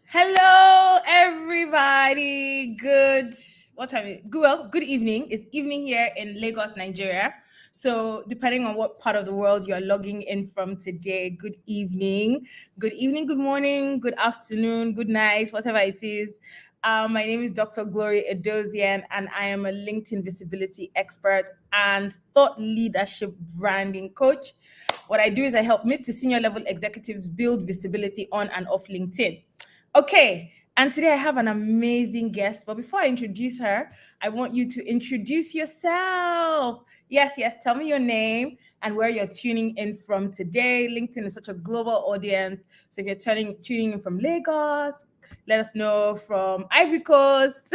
Hello, everybody. What time is good? Well, good evening. It's evening here in Lagos, Nigeria. So, depending on what part of the world you are logging in from today, good evening, good morning, good afternoon, good night, whatever it is. My name is Dr. Glory Edosian, and I am a LinkedIn visibility expert and thought leadership branding coach. What I do is I help mid to senior level executives build visibility on and off LinkedIn. Okay, and today I have an amazing guest. But before I introduce her, I want you to introduce yourself. Yes, tell me your name and where you're tuning in from today. LinkedIn is such a global audience. So if you're tuning in from Lagos, let us know from Ivory Coast,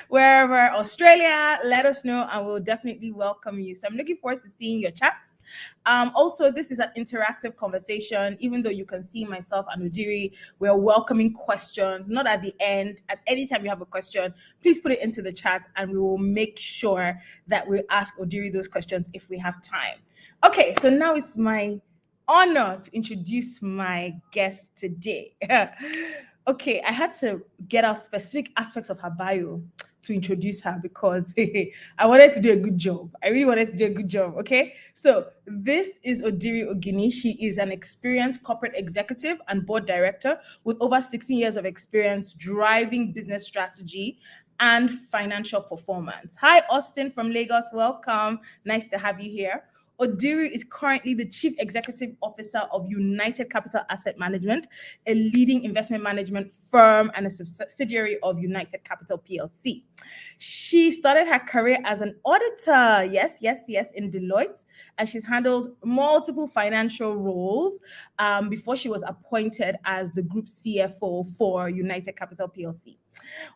wherever, Australia, let us know and we'll definitely welcome you. So I'm looking forward to seeing your chats. Also, this is an interactive conversation. Even though you can see myself and Odiri, we're welcoming questions, not at the end. At any time you have a question, please put it into the chat and we will make sure that we ask Odiri those questions if we have time. Okay, so now it's my honor to introduce my guest today. Okay, I had to get out specific aspects of her bio to introduce her because I wanted to do a good job. I really wanted to do a good job. Okay, so this is Odiri Oginni. She is an experienced corporate executive and board director with over 16 years of experience driving business strategy and financial performance. Hi, Austin from Lagos. Welcome. Nice to have you here. Odiri is currently the Chief Executive Officer of United Capital Asset Management, a leading investment management firm and a subsidiary of United Capital PLC. She started her career as an auditor, yes, in Deloitte, and she's handled multiple financial roles before she was appointed as the Group CFO for United Capital PLC.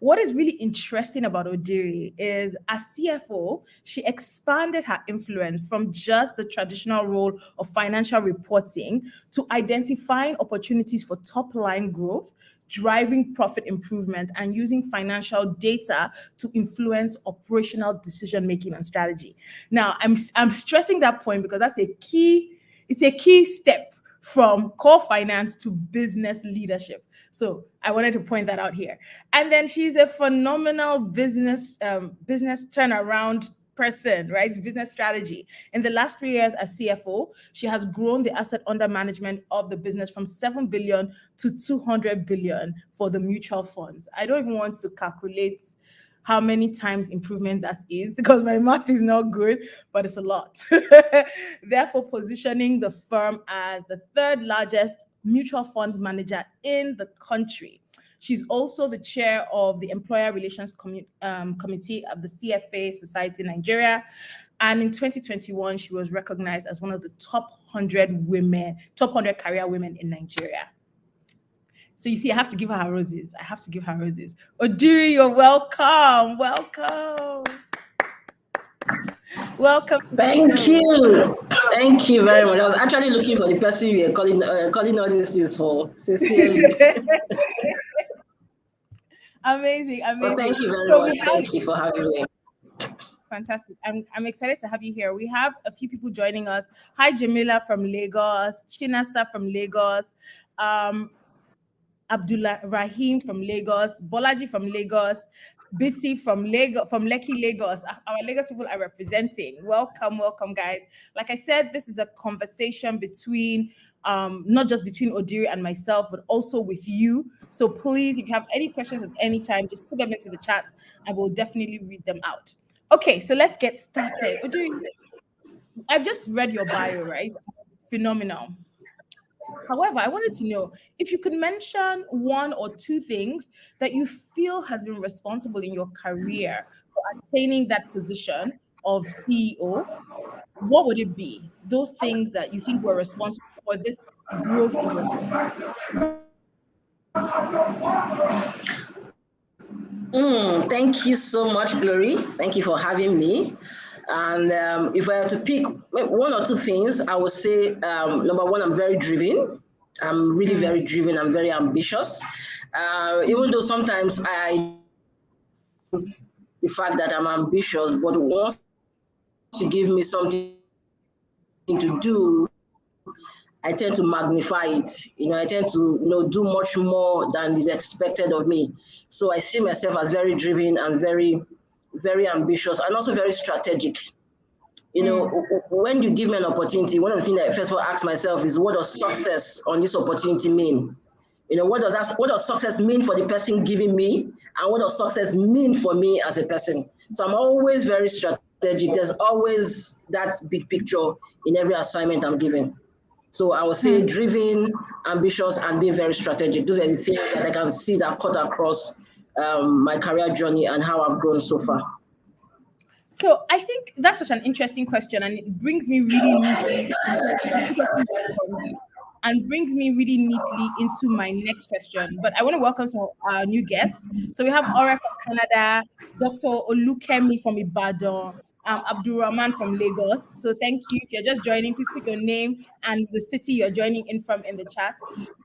What is really interesting about Odiri is as CFO, she expanded her influence from just the traditional role of financial reporting to identifying opportunities for top line growth, driving profit improvement, and using financial data to influence operational decision making and strategy. Now, I'm stressing that point because it's a key step from core finance to business leadership. So I wanted to point that out here. And then she's a phenomenal business turnaround person, right? Business strategy. In the last 3 years as CFO, she has grown the asset under management of the business from 7 billion to 200 billion for the mutual funds. I don't even want to calculate how many times improvement that is because my math is not good, but it's a lot. Therefore, positioning the firm as the third largest mutual funds manager in the country. She's also the chair of the Employer Relations Committee of the CFA Society Nigeria. And in 2021, she was recognized as one of the top 100 career women in Nigeria. So you see, I have to give her roses. Odiri, you're welcome. Welcome. Thank you. Thank you very much. I was actually looking for the person you were calling all these things for. Sincerely. Amazing. Well, thank you very much. Thank you for having me. Fantastic. I'm excited to have you here. We have a few people joining us. Hi, Jamila from Lagos, Chinasa from Lagos, Abdullah Rahim from Lagos, Bolaji from Lagos, Bisi from Lekki, Lagos. Our Lagos people are representing. Welcome, guys. Like I said, this is a conversation between not just between Odiri and myself, but also with you. So please, if you have any questions at any time, just put them into the chat and we'll definitely read them out. Okay, so let's get started. Odiri, I've just read your bio, right? Phenomenal. However, I wanted to know if you could mention one or two things that you feel has been responsible in your career for attaining that position of CEO. What would it be? Those things that you think were responsible for this growth in your Thank you so much, Glory. Thank you for having me. And if I had to pick one or two things, I would say number one, I'm very driven. I'm really very driven. I'm very ambitious. Even though sometimes the fact that I'm ambitious, but once you give me something to do, I tend to magnify it. I tend to, do much more than is expected of me. So I see myself as very driven and very, very ambitious and also very strategic. When you give me an opportunity, one of the things that I first of all ask myself is, what does success on this opportunity mean? What does success mean for the person giving me, and what does success mean for me as a person? So I'm always very strategic. There's always that big picture in every assignment I'm given. So I would say driven, ambitious, and being very strategic. Those are the things that I can see that cut across my career journey and how I've grown so far. So I think that's such an interesting question, and it brings me really neatly and brings me really neatly into my next question. But I want to welcome some of our new guests. So we have Aura from Canada, Dr. Olukemi from Ibadan, Abdulrahman from Lagos. So thank you. If you're just joining, please put your name and the city you're joining in from in the chat.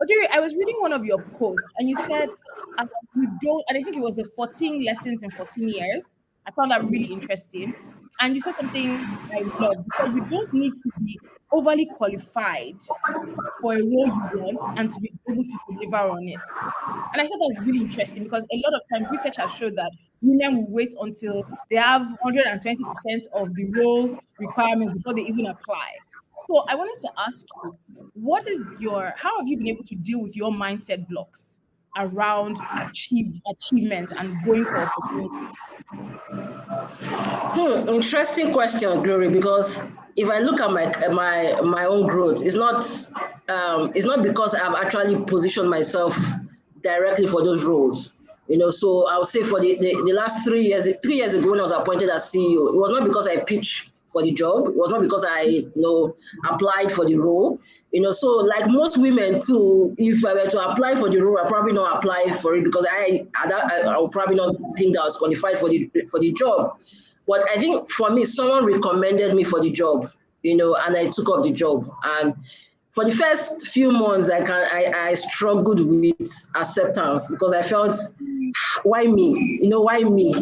Odiri, I was reading one of your posts, and you said you don't, and I think it was the 14 lessons in 14 years. I found that really interesting. And you said something I love. You said you don't need to be overly qualified for a role you want and to be able to deliver on it. And I thought that was really interesting because a lot of times research has showed that women will wait until they have 120% of the role requirements before they even apply. So I wanted to ask you, how have you been able to deal with your mindset blocks around achievement and going for opportunity? Interesting question, Glory, because if I look at my own growth, it's not because I've actually positioned myself directly for those roles. So I would say for the last 3 years, 3 years ago when I was appointed as CEO, it was not because I pitched for the job. It was not because I applied for the role. So like most women too, if I were to apply for the role, I probably not apply for it because I would probably not think that I was qualified for the job. But I think for me, someone recommended me for the job, and I took up the job. And for the first few months, I struggled with acceptance because I felt, why me? Why me?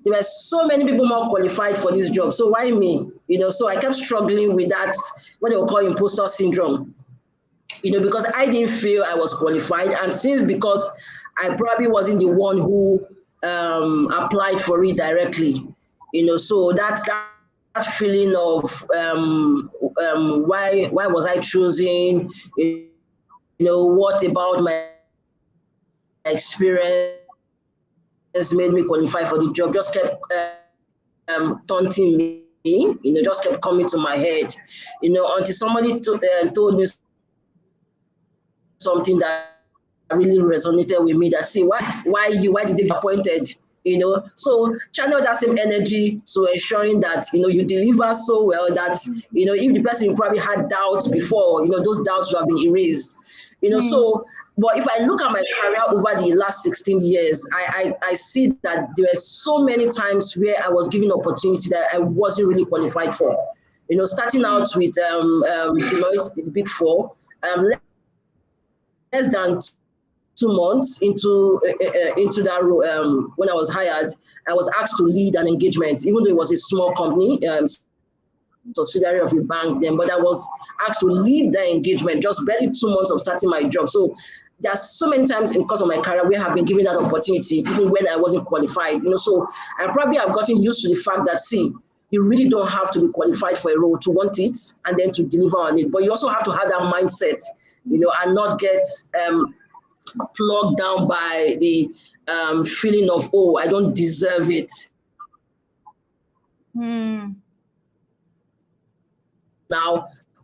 There were so many people more qualified for this job, so why me? So I kept struggling with that, what they will call imposter syndrome. Because I didn't feel I was qualified, and because I probably wasn't the one who applied for it directly. So that feeling of why was I choosing? What about my experience made me qualify for the job? Just kept taunting me. Just kept coming to my head. Until somebody told me something that really resonated with me. That say, why did they get appointed? So channel that same energy, so ensuring that you deliver so well that if the person probably had doubts before, those doubts will have been erased. So. But if I look at my career over the last 16 years, I see that there were so many times where I was given opportunity that I wasn't really qualified for. Starting out with Deloitte, the Big Four, less than 2 months into that role, when I was hired, I was asked to lead an engagement, even though it was a small company, subsidiary of a bank then, but I was asked to lead the engagement just barely 2 months of starting my job. So there's so many times in the course of my career where I have been given that opportunity, even when I wasn't qualified. So I probably have gotten used to the fact that, you really don't have to be qualified for a role to want it and then to deliver on it. But you also have to have that mindset, and not get plugged down by the feeling of, oh, I don't deserve it. Now,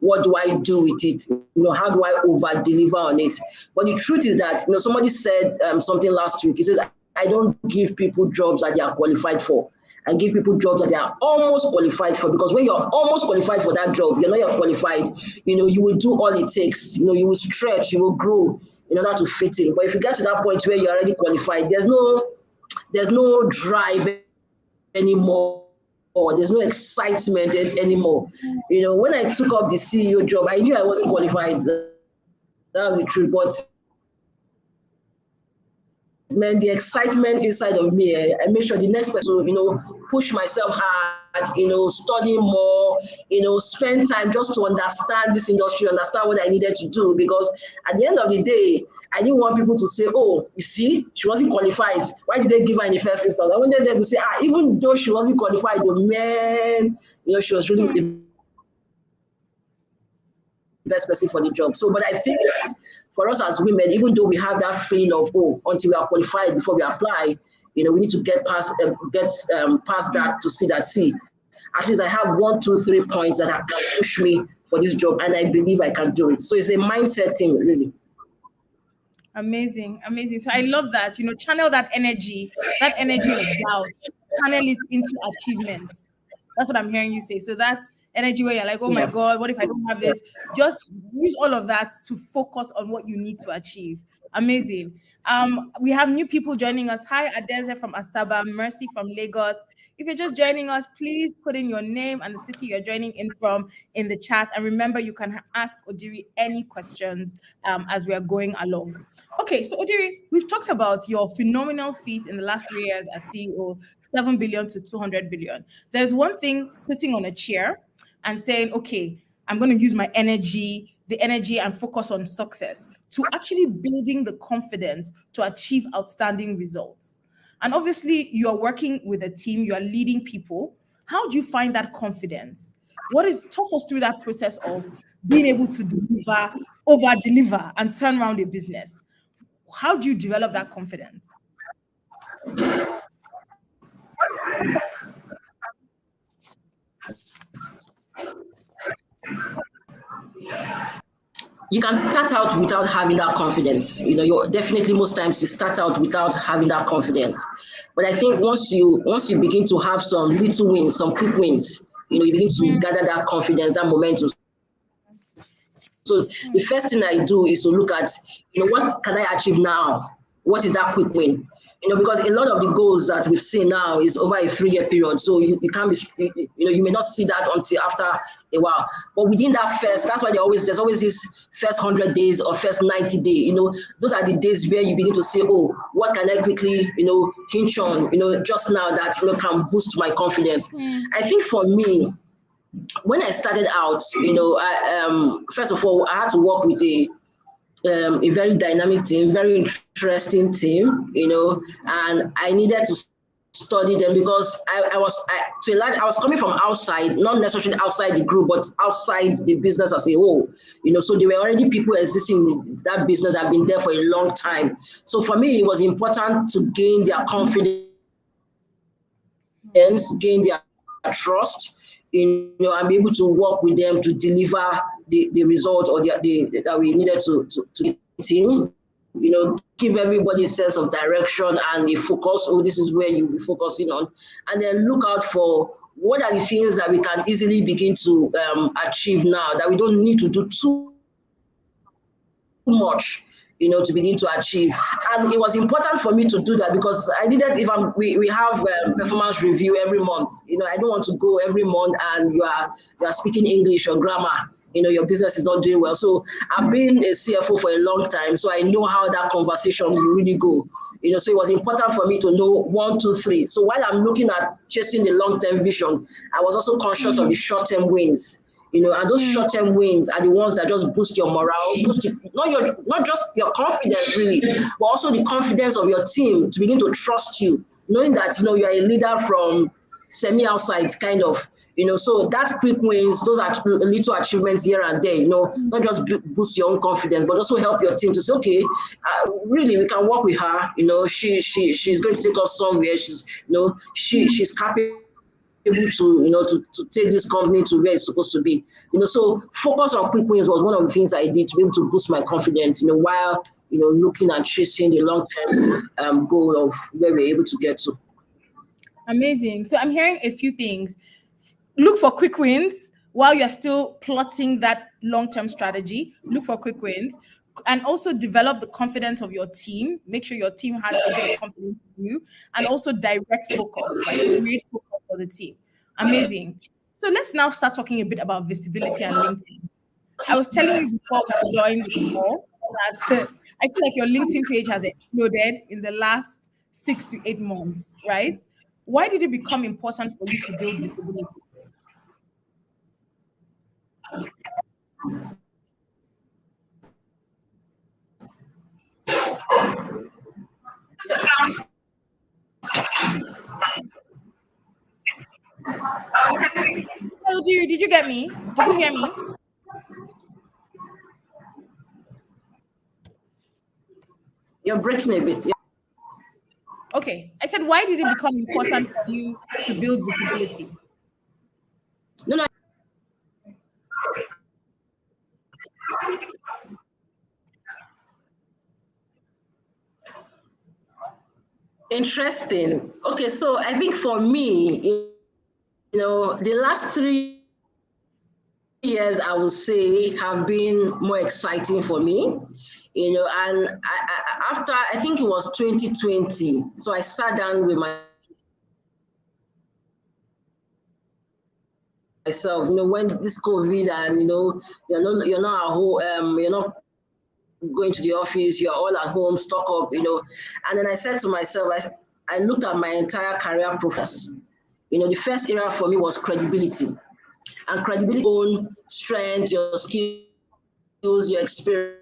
what do I do with it? How do I over deliver on it? But the truth is that, somebody said something last week. He says, I don't give people jobs that they are qualified for. I give people jobs that they are almost qualified for, because when you're almost qualified for that job, you're not yet qualified. You will do all it takes. You will stretch, you will grow in order to fit in. But if you get to that point where you're already qualified, there's no drive anymore. Or there's no excitement anymore. When I took up the CEO job, I knew I wasn't qualified. That was the truth. But man, the excitement inside of me, I make sure the next person, push myself hard, study more, spend time just to understand this industry, understand what I needed to do. Because at the end of the day, I didn't want people to say, oh, you see, she wasn't qualified. Why did they give her in the first instance? I wanted them to say, even though she wasn't qualified, the man, she was really the best person for the job. So, but I think that for us as women, even though we have that feeling of, oh, until we are qualified before we apply, we need to get past that to see that, at least I have 1, 2, 3 points that can push me for this job, and I believe I can do it. So it's a mindset thing, really. Amazing. So I love that, channel that energy of doubt, channel it into achievements. That's what I'm hearing you say. So that energy where you're like, oh my God, what if I don't have this? Just use all of that to focus on what you need to achieve. Amazing. We have new people joining us. Hi, Adeze from Asaba, Mercy from Lagos. If you're just joining us, please put in your name and the city you're joining in from in the chat. And remember, you can ask Odiri any questions as we are going along. Okay, so Odiri, we've talked about your phenomenal feat in the last 3 years as CEO, 7 billion to 200 billion. There's one thing sitting on a chair and saying, okay, I'm going to use my energy and focus on success, to actually building the confidence to achieve outstanding results. And obviously, you're working with a team, you're leading people. How do you find that confidence? Talk us through that process of being able to deliver, over-deliver, and turn around a business. How do you develop that confidence? You can start out without having that confidence. You're definitely, most times you start out without having that confidence. But I think once you begin to have some little wins, some quick wins, you begin to gather that confidence, that momentum. So the first thing I do is to look at, what can I achieve now? What is that quick win? Because a lot of the goals that we've seen now is over a 3-year period. So you can't be, you may not see that until after a while. But within that that's why there's always this first 100 days or first 90 days. Those are the days where you begin to say, oh, what can I quickly, hinge on, just now that, can boost my confidence. I think for me, when I started out, first of all, I had to work with a very dynamic team, very interesting team, and I needed to study them because I was coming from outside, not necessarily outside the group, but outside the business as a whole, so there were already people existing in that business that have been there for a long time. So for me, it was important to gain their confidence, gain their trust, and be able to work with them to deliver the result or that we needed to the team. Give everybody a sense of direction and a focus. Oh, this is where you'll be focusing on, and then look out for what are the things that we can easily begin to achieve now that we don't need to do too much, to begin to achieve. And it was important for me to do that because I needed, we have performance review every month. I don't want to go every month and you are speaking English or grammar, your business is not doing well. So I've been a CFO for a long time, so I know how that conversation will really go. So it was important for me to know 1, 2, 3. So while I'm looking at chasing the long-term vision, I was also conscious of the short-term wins. And those short-term wins are the ones that just boost your morale, not just your confidence really, but also the confidence of your team to begin to trust you, knowing that you are a leader from semi-outside kind of. So that quick wins, those are little achievements here and there, not just boost your own confidence, but also help your team to say, okay, really, we can work with her. She's going to take us somewhere. She's capable to take this company to where it's supposed to be. So focus on quick wins was one of the things I did to be able to boost my confidence, while looking and chasing the long-term goal of where we're able to get to. Amazing. So I'm hearing a few things. Look for quick wins while you're still plotting that long-term strategy. Look for quick wins. And also develop the confidence of your team. Make sure your team has a bit of confidence in you. And also direct focus, right? Create focus for the team. Amazing. So let's now start talking a bit about visibility and LinkedIn. I was telling you before we joined the call that I feel like your LinkedIn page has exploded in the last 6 to 8 months, right? Why did it become important for you to build visibility? Oh, did you get me? Did you hear me? You're breaking a bit. Yeah. Okay. I said, why did it become important for you to build visibility? No, no. Interesting. Okay, so I think for me, the last 3 years, I would say, have been more exciting for me. And after, I think it was 2020, so I sat down with myself, when this COVID and, you're not at home, you're not going to the office, you're all at home, stock up, and then I said to myself, I looked at my entire career process. The first area for me was credibility. And credibility, own strength, your skills, your experience,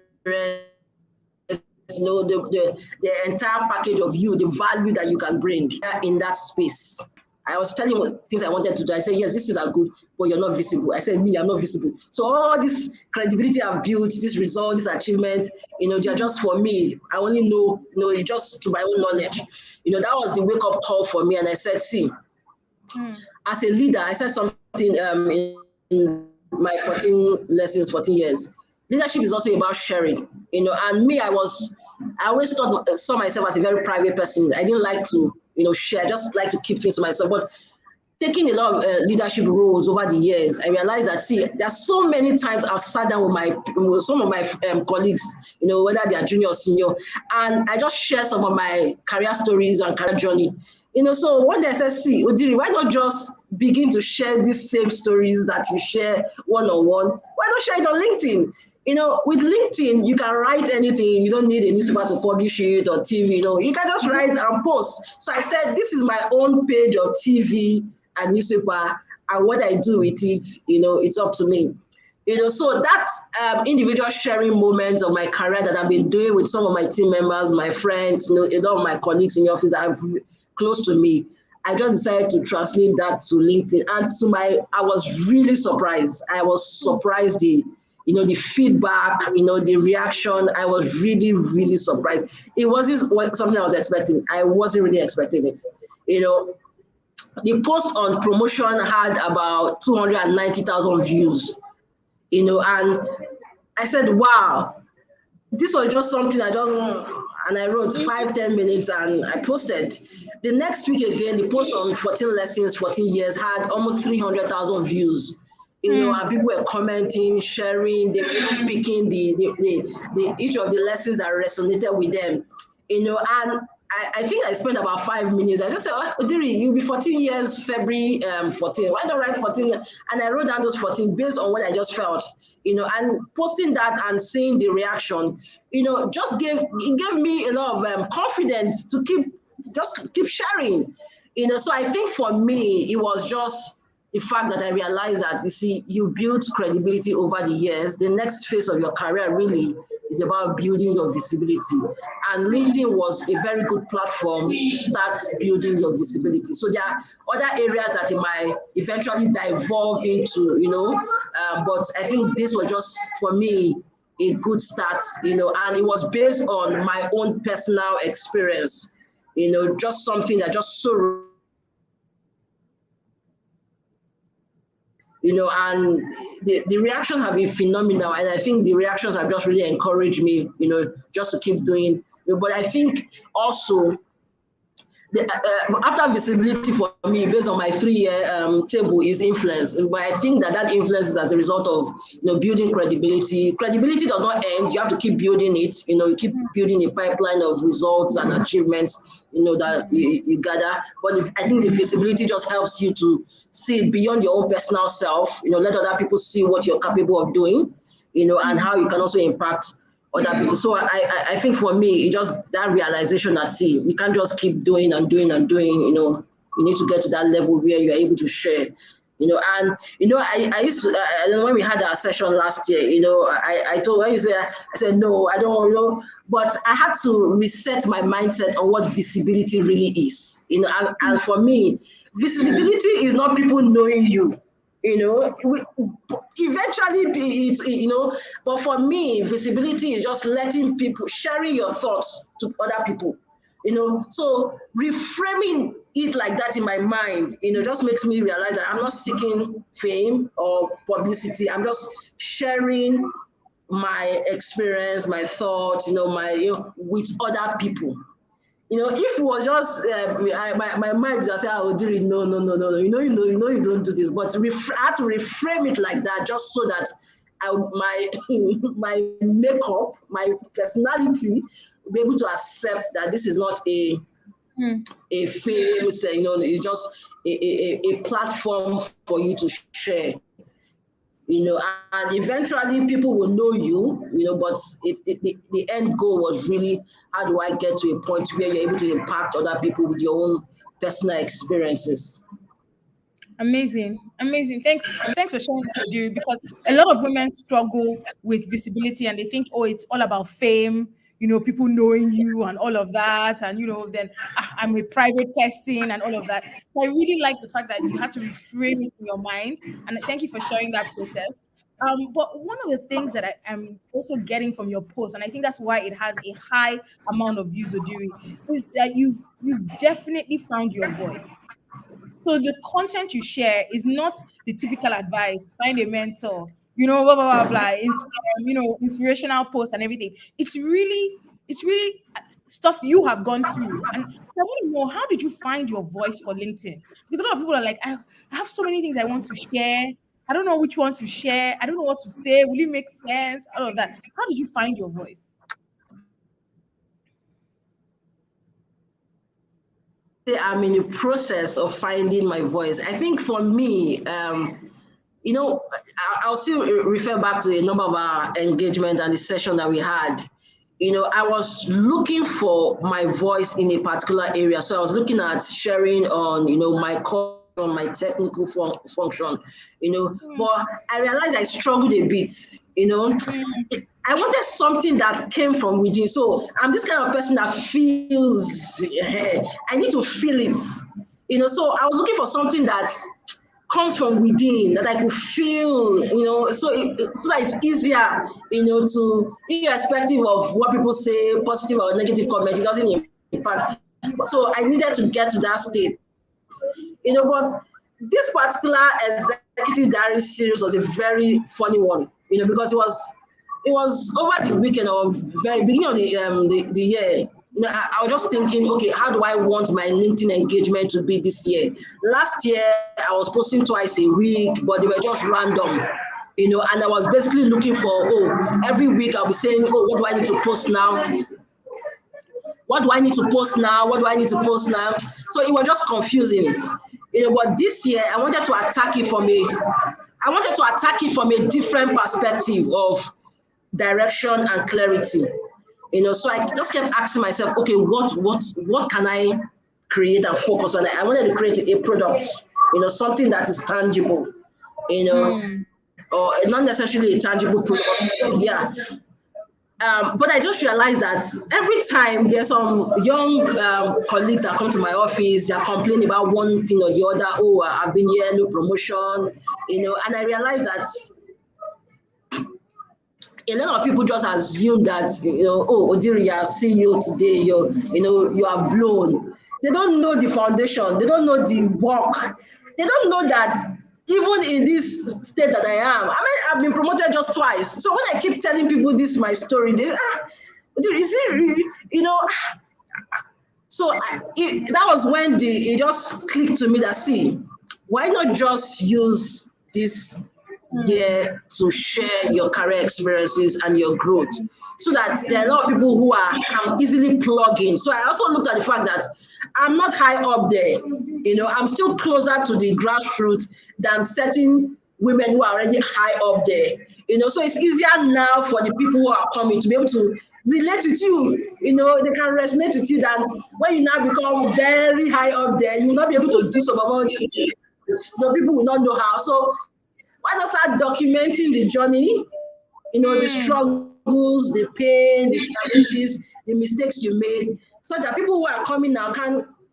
the entire package of you, the value that you can bring in that space. I was telling you things I wanted to do. I said, yes, these things are good, but you're not visible. I said, me, I'm not visible. So all this credibility I've built, this result, this achievement, they're just for me. I only know, just to my own knowledge. That was the wake-up call for me. And I said, see, as a leader, I said something in my 14 lessons, 14 years. Leadership is also about sharing, and me, I always saw myself as a very private person. I didn't like to, share, I just like to keep things to myself. But taking a lot of leadership roles over the years, I realized that, see, there's so many times I've sat down with some of my colleagues, whether they are junior or senior, and I just share some of my career stories and career journey. So one day I said, see, Odiri, why not just begin to share these same stories that you share one-on-one? Why not share it on LinkedIn? With LinkedIn, you can write anything. You don't need a newspaper to publish it or TV. You can just write and post. So I said, this is my own page of TV and newspaper, and what I do with it, it's up to me. So that's individual sharing moments of my career that I've been doing with some of my team members, my friends, a lot of my colleagues in the office that are close to me. I just decided to translate that to LinkedIn, and I was really surprised. I was surprised the feedback, the reaction. I was really, really surprised. It wasn't something I was expecting. I wasn't really expecting it. The post on promotion had about 290,000 views, and I said, wow, this was just something I don't know. And I wrote 5-10 minutes and I posted. The next week again, the post on 14 lessons, 14 years had almost 300,000 views. And people were commenting, sharing, they were even picking the each of the lessons that resonated with them. And I think I spent about 5 minutes. I just said, oh, Odiri, you'll be 14 years, February 14. Why don't I write 14? And I wrote down those 14 based on what I just felt, and posting that and seeing the reaction, just gave me a lot of confidence to keep sharing, So I think for me, it was just the fact that I realized that, you see, you build credibility over the years. The next phase of your career really is about building your visibility. And LinkedIn was a very good platform to start building your visibility. So there are other areas that it might eventually divulge into, but I think this was just, for me, a good start, and it was based on my own personal experience, just something that just so and the reactions have been phenomenal. And I think the reactions have just really encouraged me, just to keep doing. But I think also, after visibility for me, based on my 3-year table, is influence. But I think that influence is as a result of building credibility. Credibility does not end. You have to keep building it. You keep building a pipeline of results and achievements, that you gather. But I think the visibility just helps you to see beyond your own personal self. Let other people see what you're capable of doing. And how you can also impact other people. So I think for me, it just that realization that, see, you can't just keep doing and doing and doing, you need to get to that level where you're able to share. And I used to when we had our session last year, I told her, I said no, I don't, but I had to reset my mindset on what visibility really is, and for me, visibility is not people knowing you. Eventually be it, but for me, visibility is just letting people, sharing your thoughts to other people. So reframing it like that in my mind, just makes me realize that I'm not seeking fame or publicity. I'm just sharing my experience, my thoughts, with other people. If it was just my mind just say, "Oh, Odiri, no, you don't do this," but I had to reframe it like that, just so that my makeup, my personality, will be able to accept that this is not a famous, it's just a platform for you to share. And eventually people will know you, but the end goal was really, how do I get to a point where you're able to impact other people with your own personal experiences? Amazing. Thanks for sharing that, Odiri, because a lot of women struggle with visibility and they think, oh, it's all about fame, people knowing you and all of that, and then I'm a private person and all of that. So I really like the fact that you had to reframe it in your mind, and thank you for sharing that process. But one of the things that I am also getting from your post, and I think that's why it has a high amount of views, Odiri, is that you've definitely found your voice. So the content you share is not the typical advice, find a mentor, blah, blah, blah, blah, inspirational posts and everything. It's really stuff you have gone through. And I want to know, how did you find your voice for LinkedIn? Because a lot of people are like, I have so many things I want to share. I don't know which one to share. I don't know what to say. Will it make sense? All of that. How did you find your voice? I'm in the process of finding my voice. I think for me, I'll still refer back to a number of our engagement and the session that we had. I was looking for my voice in a particular area. So I was looking at sharing on, my core, on my technical function, but I realized I struggled a bit, I wanted something that came from within. So I'm this kind of person that feels, I need to feel it, so I was looking for something that comes from within, that I could feel, so that it's easier, to, irrespective of what people say, positive or negative comment, it doesn't impact. So I needed to get to that state, but this particular executive diary series was a very funny one, because it was over the weekend or very beginning of the year. I was just thinking, okay, how do I want my LinkedIn engagement to be this year? Last year, I was posting twice a week, but they were just random, and I was basically looking for, every week I'll be saying, what do I need to post now? What do I need to post now? What do I need to post now? So it was just confusing. But this year I wanted to attack it from a different perspective of direction and clarity. So I just kept asking myself, okay, what can I create and focus on? I wanted to create a product, something that is tangible, or not necessarily a tangible product. Yeah. But I just realized that every time there's some young colleagues that come to my office, they're complaining about one thing or the other. Oh, I've been here, no promotion, and I realized that a lot of people just assume that, oh, Odiri, I see you today, you are blown. They don't know the foundation. They don't know the work. They don't know that even in this state that I am, I've been promoted just twice. So when I keep telling people this my story, they, Odiri, is it really, So that was when it just clicked to me that, see, why not just use this year to share your career experiences and your growth, so that there are a lot of people who can easily plug in. So I also looked at the fact that I'm not high up there, I'm still closer to the grassroots than certain women who are already high up there, So it's easier now for the people who are coming to be able to relate with you. They can resonate with you than when you now become very high up there. You will not be able to do some of all these things. People will not know how. So why not start documenting the journey, the struggles, the pain, the challenges, the mistakes you made, so that people who are coming now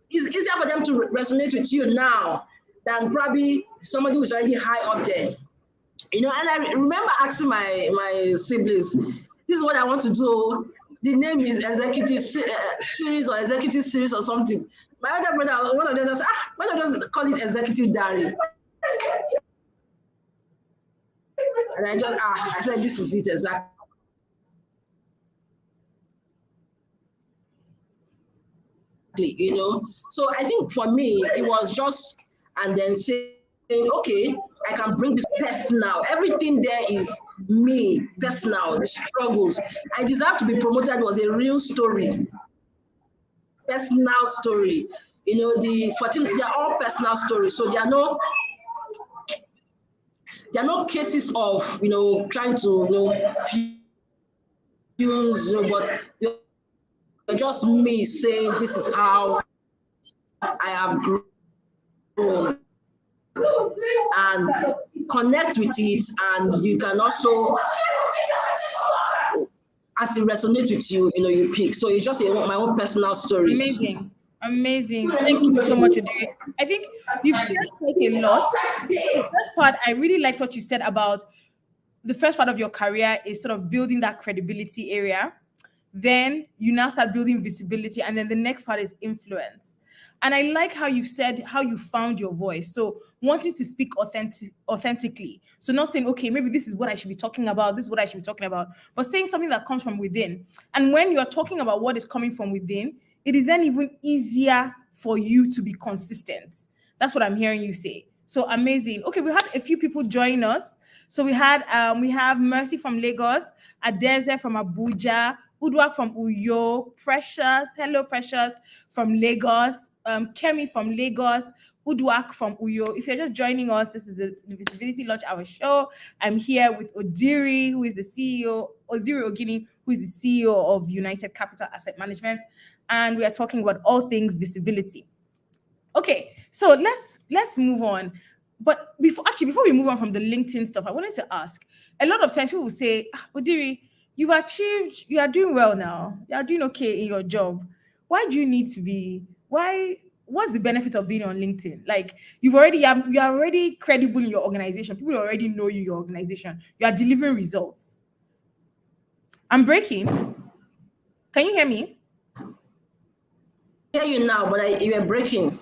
it's easier for them to resonate with you now than probably somebody who's already high up there. And I remember asking my siblings, this is what I want to do. The name is Executive Series or Executive Series or something. My other brother, one of them said, why don't you call it Executive Diary? And I said, this is it exactly. So I think for me, it was just, and then saying, okay, I can bring this personal. Everything there is me, personal, the struggles. I deserve to be promoted was a real story, personal story. The 14, they are all personal stories. So there are no cases of, trying to, fuse, but they're just me saying, this is how I have grown, and connect with it, and you can also, as it resonates with you, you pick. So it's just my own personal stories. Amazing. Thank you so much, Odiri. I think you've shared quite a lot. The first part, I really liked what you said about the first part of your career is sort of building that credibility area. Then you now start building visibility, and then the next part is influence. And I like how you said how you found your voice. So wanting to speak authentically. So not saying, okay, maybe this is what I should be talking about, this is what I should be talking about, but saying something that comes from within. And when you're talking about what is coming from within, it is then even easier for you to be consistent. That's what I'm hearing you say. So amazing. Okay, we had a few people join us. So we have Mercy from Lagos, Adeze from Abuja, Udwak from Uyo, Precious, hello Precious from Lagos, Kemi from Lagos, Udwak from Uyo. If you're just joining us, this is the Visibility Launch Hour show. I'm here with Odiri, who is the CEO, Odiri Oginni, who is the CEO of United Capital Asset Management, and we are talking about all things visibility. Okay, so let's move on. But before we move on from the LinkedIn stuff, I wanted to ask, a lot of times people will say, Odiri, you are doing well now. You are doing okay in your job. Why do you need to be, what's the benefit of being on LinkedIn? Like you are already credible in your organization. People already know you, your organization. You are delivering results. I'm breaking. Can you hear me? I hear you now, but you are breaking.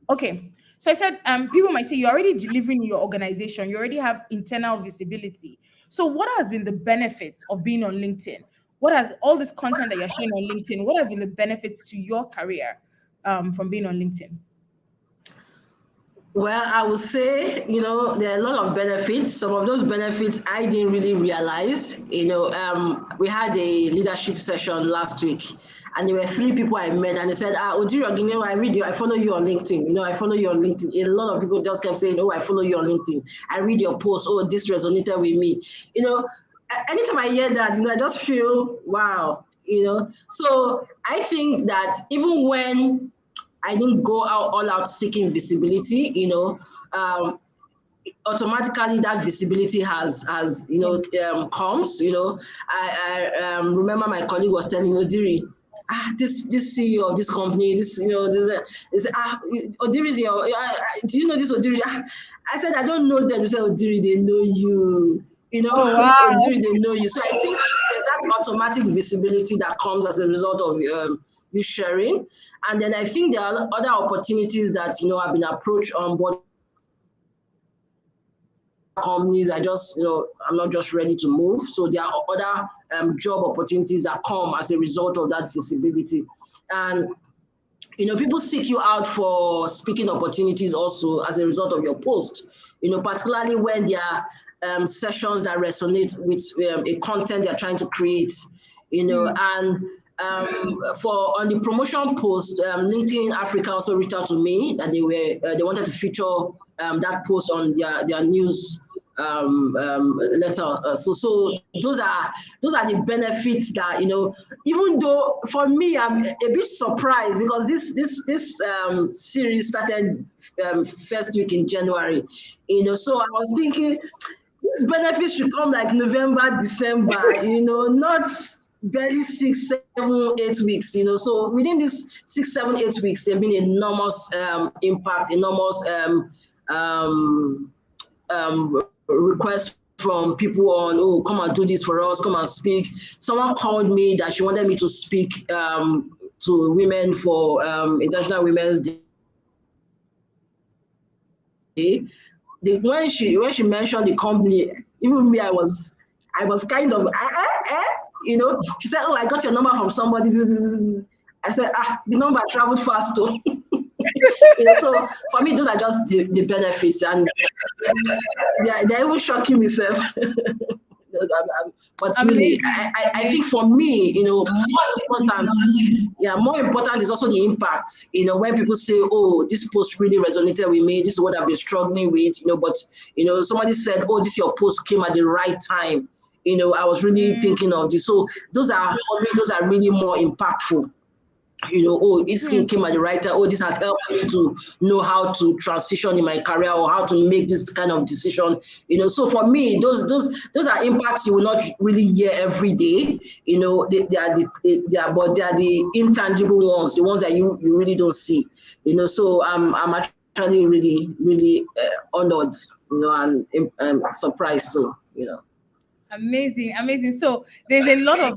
Okay. So I said, people might say you're already delivering in your organization. You already have internal visibility. So what has been the benefits of being on LinkedIn? What has all this content that you're sharing on LinkedIn, what have been the benefits to your career from being on LinkedIn? Well, I would say, there are a lot of benefits. Some of those benefits I didn't really realize. We had a leadership session last week, and there were 3 people I met, and they said, Odiri Oginni, I follow you on LinkedIn. I follow you on LinkedIn. A lot of people just kept saying, I follow you on LinkedIn. I read your post. Oh, this resonated with me. Anytime I hear that, I just feel, wow, So I think that even when I didn't go all out seeking visibility, automatically that visibility has comes. I remember my colleague was telling me, Odiri, this CEO of this company, Odiri is your, do you know this Odiri? I said, I don't know them. They said, Odiri, they know you. Oh, wow. Odiri, they know you. So I think there's that automatic visibility that comes as a result of you sharing. And then I think there are other opportunities that, I've been approached on board companies. I'm not just ready to move. So there are other job opportunities that come as a result of that visibility. And, people seek you out for speaking opportunities also as a result of your post, particularly when there are sessions that resonate with a content they're trying to create, and for on the promotion post, LinkedIn Africa also reached out to me that they wanted to feature that post on their news letter. So those are the benefits that, you know, even though for me I'm a bit surprised because this series started first week in January, you know, so I was thinking these benefits should come like November, December, you know, not barely 6, 7, 8 weeks, you know. So within these 6, 7, 8 weeks, there've been enormous impact, enormous requests from people on, oh, come and do this for us, come and speak. Someone called me that she wanted me to speak to women for International Women's Day. When she mentioned the company, even me, I was kind of, you know. She said, "Oh, I got your number from somebody." I said, the number traveled fast too. You know, so for me, those are just the benefits, and they're even shocking myself. But really, I think for me, you know, more important is also the impact. You know, when people say, "Oh, this post really resonated with me. This is what I've been struggling with," you know. But you know, somebody said, "Oh, this your post came at the right time." You know, I was really thinking of this. So those are, for me, those are really more impactful. You know, oh, this came at the right time. Oh, this has helped me to know how to transition in my career or how to make this kind of decision. You know, so for me, those are impacts you will not really hear every day. You know, they are the intangible ones, the ones that you really don't see. You know, so I'm actually really honored, you know, and surprised too. You know. Amazing. So there's a lot of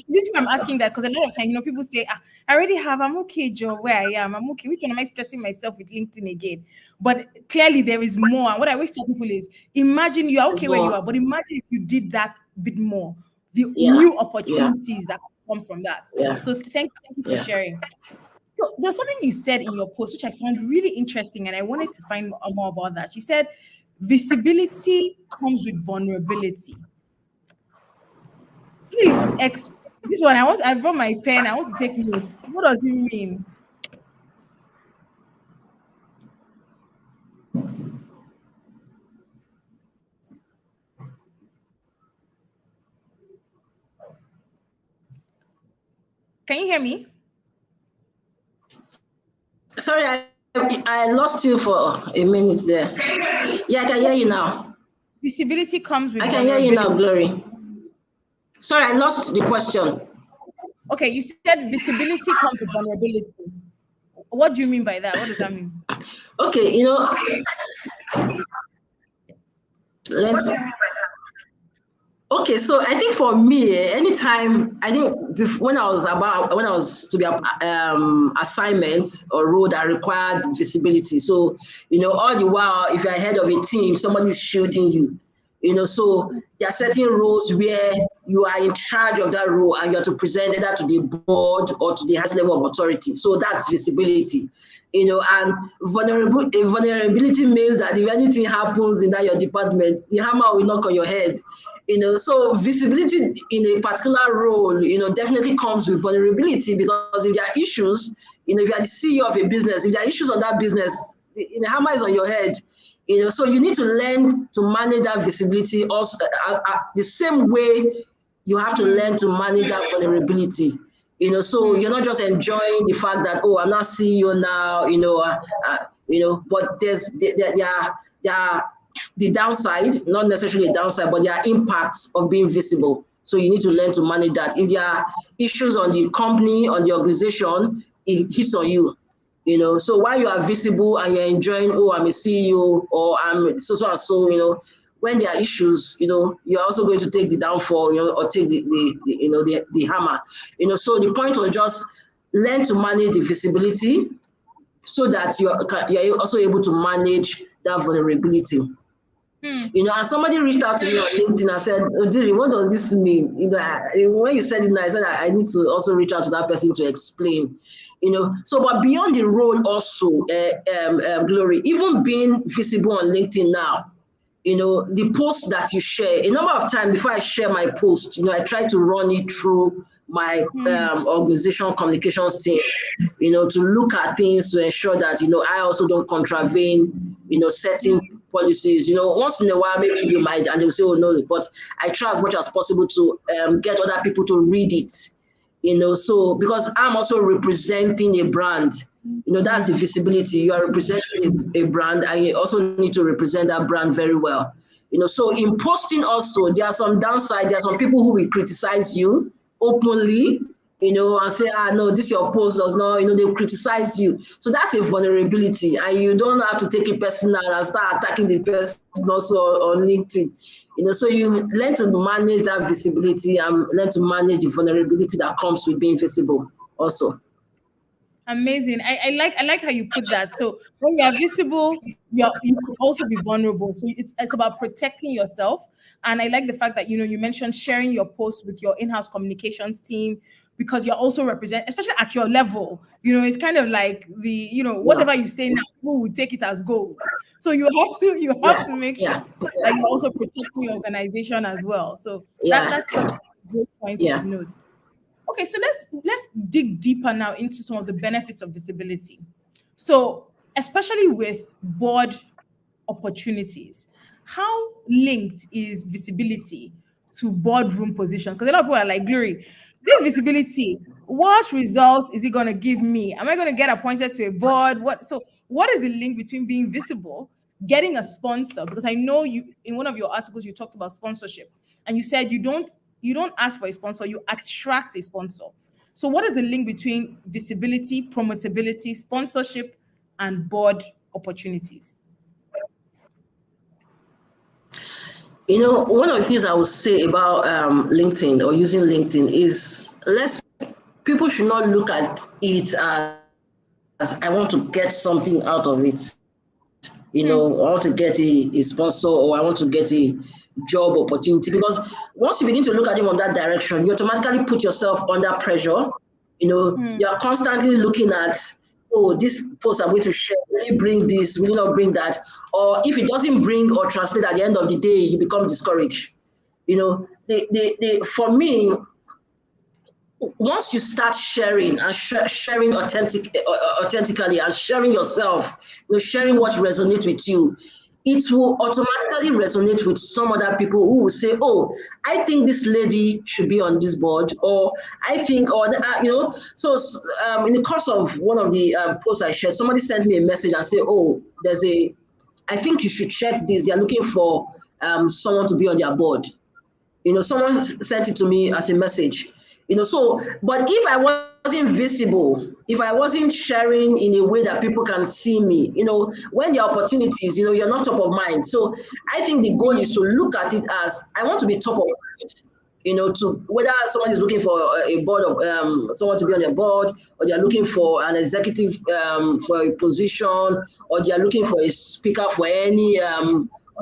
this is why I'm asking that, because a lot of times, you know, people say, I already have, I'm okay, Joe, where I am, I'm okay. Which one am I stressing myself with LinkedIn again? But clearly there is more. And what I always tell people is, imagine you are okay where you are, but imagine if you did that bit more, the new opportunities that come from that. So thank you for sharing. So there's something you said in your post, which I found really interesting, and I wanted to find more about that. You said, visibility comes with vulnerability. Please this one. I brought my pen. I want to take notes. What does it mean? Can you hear me? Sorry, I lost you for a minute there. Yeah, I can hear you now. Visibility comes with I can hear you now, Glory. Sorry, I lost the question. Okay, you said visibility comes with vulnerability. What do you mean by that? What does that mean? Okay, you know, okay, so I think for me, anytime, I think when I was to be assignment or role that required visibility. So, you know, all the while, if you're head of a team, somebody's shielding you. You know, so there are certain roles where you are in charge of that role and you have to present either to the board or to the highest level of authority. So that's visibility. You know, and vulnerability means that if anything happens in that your department, the hammer will knock on your head. You know, so visibility in a particular role, you know, definitely comes with vulnerability, because if there are issues, you know, if you are the CEO of a business, if there are issues on that business, the hammer is on your head. You know, so you need to learn to manage that visibility also the same way you have to learn to manage that vulnerability. You know, so you're not just enjoying the fact that, oh, I'm not CEO now, you know, but there are the downside, not necessarily a downside, but there are impacts of being visible. So you need to learn to manage that. If there are issues on the company, on the organization, it hits on you. You know, so while you are visible and you're enjoying, oh, I'm a CEO or I'm so and so, you know, when there are issues, you know, you're also going to take the downfall, you know, or take the hammer. You know, so the point was just learn to manage the visibility so that you're also able to manage that vulnerability. You know, and somebody reached out to me on LinkedIn and said, Odiri, what does this mean? You know, when you said it, I said I need to also reach out to that person to explain. You know, so but beyond the role also, Glory, even being visible on LinkedIn now, you know, the post that you share, a number of times before I share my post, you know, I try to run it through my organizational communications team, you know, to look at things to ensure that, you know, I also don't contravene, you know, certain policies. Once in a while, maybe you might, and they'll say, oh no, but I try as much as possible to get other people to read it. So because I'm also representing a brand, that's the visibility. You are representing a brand, and you also need to represent that brand very well. So in posting also, there are some downsides. There are some people who will criticize you openly, and say, no, this your post does not, they'll criticize you. So that's a vulnerability, and you don't have to take it personal and start attacking the person also on LinkedIn. So you learn to manage that visibility and learn to manage the vulnerability that comes with being visible also. Amazing. I like how you put that. So when you are visible, you could also be vulnerable. So it's about protecting yourself. And I like the fact that you mentioned sharing your posts with your in-house communications team, because you're also especially at your level. It's kind of like whatever you say now, people will take it as gold. So you have to make sure that you're also protecting your organization as well. So that's a great point to note. Okay, so let's dig deeper now into some of the benefits of visibility. So, especially with board opportunities, how linked is visibility to boardroom position? Because a lot of people are like, Glory, this visibility, what results is it going to give me? Am I going to get appointed to a board? What is the link between being visible, getting a sponsor? Because I know you, in one of your articles, you talked about sponsorship, and you said you don't ask for a sponsor, you attract a sponsor. So what is the link between visibility, promotability, sponsorship, and board opportunities? One of the things I would say about LinkedIn or using LinkedIn is people should not look at it as I want to get something out of it. I want to get a sponsor, or I want to get a job opportunity. Because once you begin to look at it on that direction, you automatically put yourself under pressure. You're constantly looking at, oh, this post I'm going to share, will it bring this, will it not bring that? Or if it doesn't bring or translate at the end of the day, you become discouraged. For me, once you start sharing and sharing authentically and sharing yourself, sharing what resonates with you, it will automatically resonate with some other people who will say, oh, I think this lady should be on this board, or I think, so in the course of one of the posts I shared, somebody sent me a message and said, oh, I think you should check this. They're looking for someone to be on their board. Someone sent it to me as a message. But if I wasn't visible, if I wasn't sharing in a way that people can see me, when the opportunities, you're not top of mind. So I think the goal is to look at it as, I want to be top of mind, to whether someone is looking for a board of someone to be on their board, or they're looking for an executive for a position, or they're looking for a speaker for any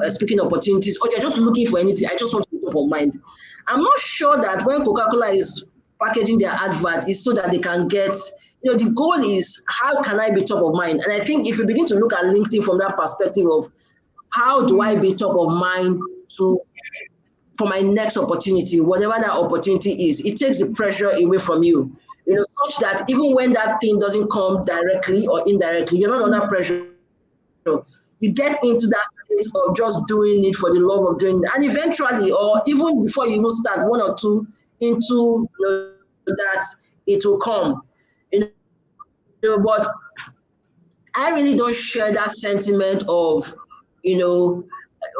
speaking opportunities, or they're just looking for anything. I just want to be top of mind. I'm not sure that when Coca-Cola is packaging their advert is so that they can get, the goal is, how can I be top of mind? And I think if you begin to look at LinkedIn from that perspective of, how do I be top of mind for my next opportunity, whatever that opportunity is, it takes the pressure away from you, such that even when that thing doesn't come directly or indirectly, you're not under pressure. You get into that state of just doing it for the love of doing it. And eventually, or even before you even start, one or two into that, it will come. But I really don't share that sentiment of,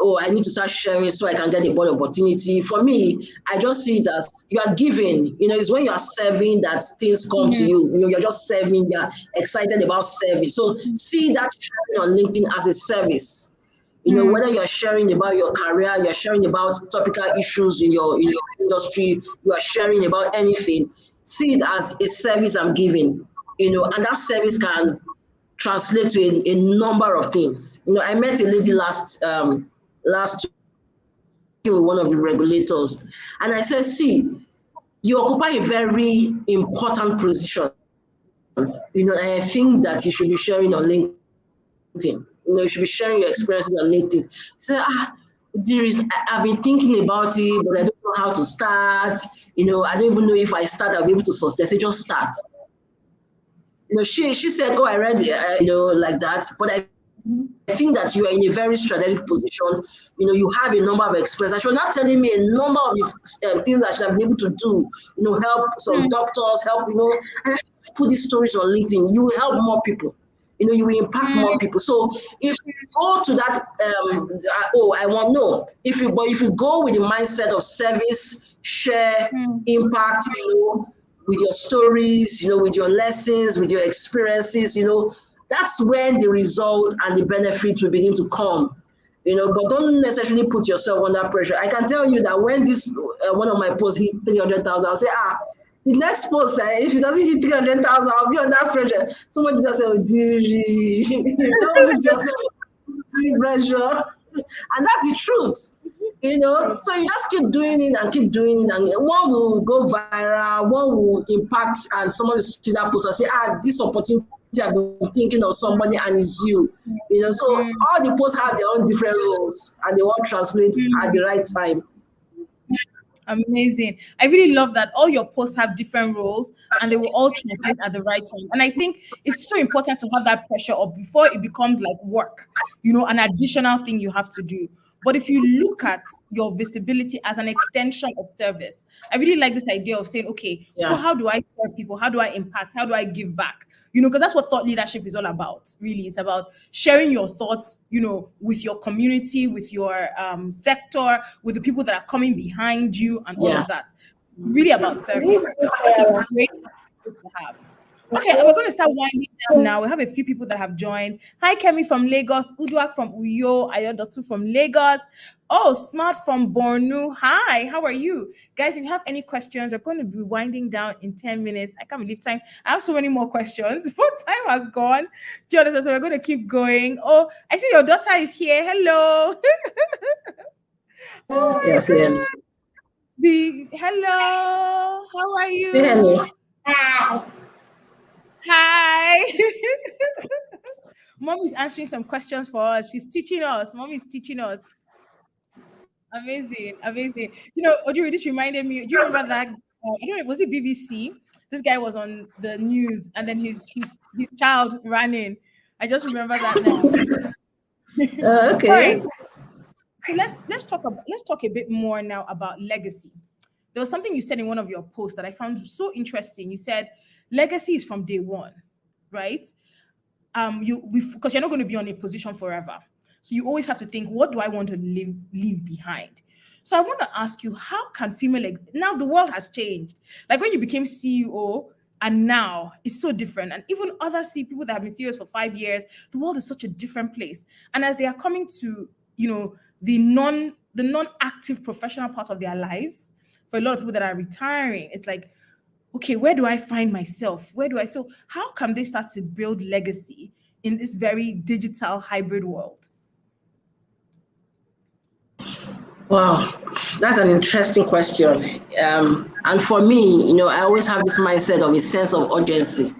oh, I need to start sharing so I can get a board opportunity. For me, I just see it as you are giving. It's when you are serving that things come to you. You're just serving. You're excited about serving. So see that sharing on LinkedIn as a service. Whether you're sharing about your career, you're sharing about topical issues in your industry, you are sharing about anything. See it as a service I'm giving. And that service can translate to a number of things. I met a lady last week with one of the regulators, and I said, see, you occupy a very important position. And I think that you should be sharing on LinkedIn. You should be sharing your experiences on LinkedIn. Say, I've been thinking about it, but I don't know how to start. I don't even know if I start, I'll be able to sustain. I say, just start. She said, oh, I read, like that, but I think that you are in a very strategic position. You have a number of experience. You're not telling me a number of things that I should have been able to do. Help some doctors, help, and put these stories on LinkedIn. You will help more people. You will impact more people. So if you go to that, I want no. If you go with the mindset of service, share, impact, with your stories, with your lessons, with your experiences, that's when the result and the benefit will begin to come. But don't necessarily put yourself under pressure. I can tell you that when this one of my posts hit 300,000, I'll say, the next post, if it doesn't hit 300,000, I'll be under pressure. Somebody just say, Odiri, don't put yourself under pressure. And that's the truth. So you just keep doing it and keep doing it, and one will go viral, one will impact, and someone will see that post and say, this opportunity I've been thinking of somebody, and it's you. So all the posts have their own different roles, and they all translate at the right time. Amazing. I really love that all your posts have different roles and they will all translate at the right time. And I think it's so important to have that pressure up before it becomes like work, an additional thing you have to do. But if you look at your visibility as an extension of service, I really like this idea of saying, okay, so how do I serve people? How do I impact? How do I give back? Because that's what thought leadership is all about, really. It's about sharing your thoughts, with your community, with your sector, with the people that are coming behind you and all of that. Really about service. That's a great to have. Okay, we're going to start winding down now. We have a few people that have joined. Hi, Kemi from Lagos, Uduak from Uyo, Ayodotu from Lagos. Oh, Smart from Bornu. Hi, how are you? Guys, if you have any questions, we're going to be winding down in 10 minutes. I can't believe time. I have so many more questions, but time has gone. Do you understand? So we're going to keep going. Oh, I see your daughter is here. Hello. Oh, my yes, God. Hello. How are you? Hello. Hi. Mom is answering some questions for us. She's teaching us. Mom is teaching us. Amazing. Odiri, this reminded me. Do you remember that? I don't know. Was it BBC? This guy was on the news, and then his child ran in. I just remember that now. Okay. All right. So let's talk a bit more now about legacy. There was something you said in one of your posts that I found so interesting. You said legacy is from day one, right? Because you're not going to be on a position forever. So you always have to think, what do I want to leave behind? So I want to ask you, how can now the world has changed. Like when you became CEO and now it's so different. And even other people that have been CEOs for 5 years, the world is such a different place. And as they are coming to, the non-active professional part of their lives, for a lot of people that are retiring, it's like, okay, where do I find myself? So how can they start to build legacy in this very digital hybrid world? Wow, that's an interesting question. And for me, I always have this mindset of a sense of urgency,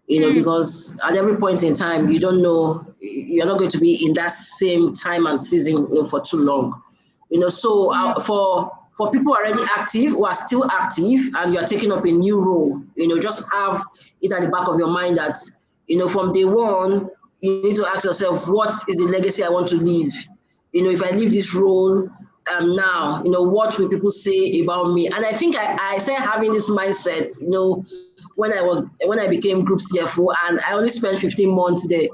because at every point in time, you don't know, you're not going to be in that same time and season for too long. So for people already active, who are still active, and you're taking up a new role, just have it at the back of your mind that, from day one, you need to ask yourself, what is the legacy I want to leave? If I leave this role now, what will people say about me? And I think I started having this mindset, when I became group CFO, and I only spent 15 months there.